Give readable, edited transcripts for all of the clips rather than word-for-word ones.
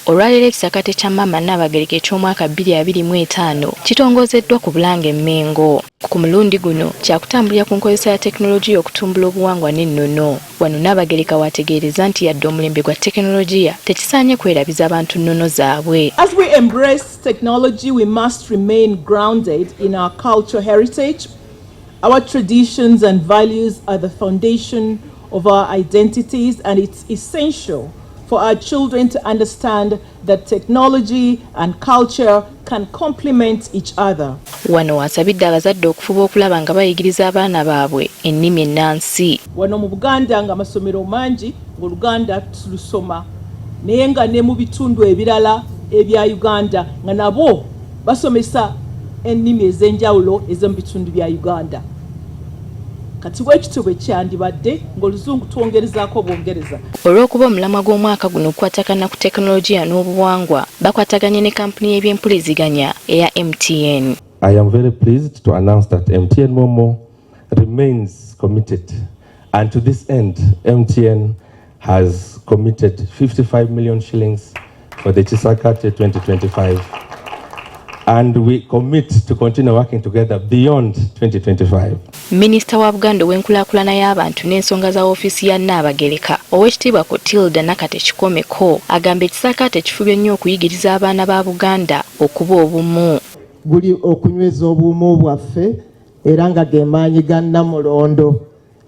Olwaleero ekisakaate kya maama Nnaabagereka eky'omwaka 2025 kitongozeddwa ku Bulange Mengo. Ku mulundi guno kyakutambulira ku nkozesa ya tekinologiya okutumbula obuwangwa n'ennono. Wano Nnaabagereka wategeereza nti yadde omulembe gwa tekinologiya tekisaanye kwerabiza abantu nnono zaabwe. As we embrace technology, we must remain grounded in our cultural heritage. Our traditions and values are the foundation of our identities, and it's essential for our children to understand that technology and culture can complement each other. Wano wasabidde abazadde okufuba okulaba nga bayigiriza abaana baabwe ennimi ennansi. Wano mu Buganda nga amasomero mangi ng'Oluganda tulusoma, naye nga ne mu bitundu ebirala ebya Uganda nga nabo basomesa ennimi ez'enjawulo ez'omu bitundu bya Uganda. Kati bwekityo bwe kyandibadde ng'Oluzungu twongerezaako Obwongereza. Olw'okuba omulamwa gw'omwaka guno okukwatagana ku tekinologiya n'obuwangwa bakwataganye ne kampuni y'ebyempuliziganya eya MTN. I am very pleased to announce that MTN Momo remains committed, and to this end MTN has committed 55 million shillings for the ky'Ekisakaate 2025, and we commit to continue working together beyond 2025. Minisita wa Buganda w'enkulaakulana y'abantu n'ensonga za ofiisi ya Nnaabagereka Oweekitiibwa Tilda Nakatekikomeko agamba ekisakaate kifubye nnyo okuyigiriza abaana ba Buganda okuba obumu. Guli okunyweza obumu bwaffe era nga ge maanyi ga Nnamulondo,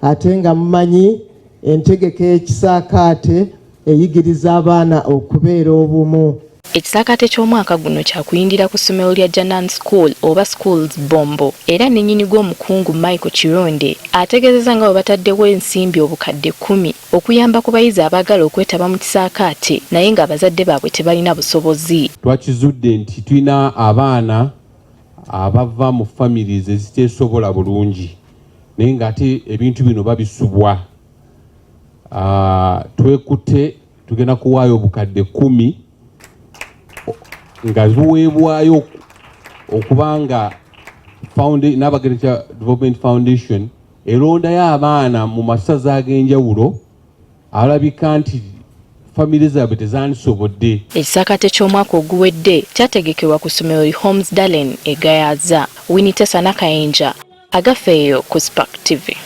ate nga mumanyi entegeka y'ekisakaate eyigiriza abaana okubeera obumu. Ekisakaate ky'omwaka guno kyakuyingira ku ssomero lya Janan School oba Schools Bombo, era nennyini gw'omukungu Michael Kironde ategeezezza nga bwe bataddewo ensimbi obukadde 10 okuyamba ku bayizi abaagala okwetaba mu kisakaate naye ng'abazadde baabwe tebalina busobozi. Twakizudde nti tulina abaana abava mu families eziteesobola bulungi naye ng'ate ebintu bino babisubwa. Twekutte tugenda kuwaayo obukadde 10 nga ziweebwayo okubanga Nnaabagereka Development Foundation erondayo abaana mu masaza ag'enjawulo alabika nti famire zaabwe tezandisobodde. Ekisakaate ky'omwaka oguwedde kyategekebwa ku ssomero Homes Dalen egayaza. Winnie Tessa Nakayinja agafeeyo ku Spark TV.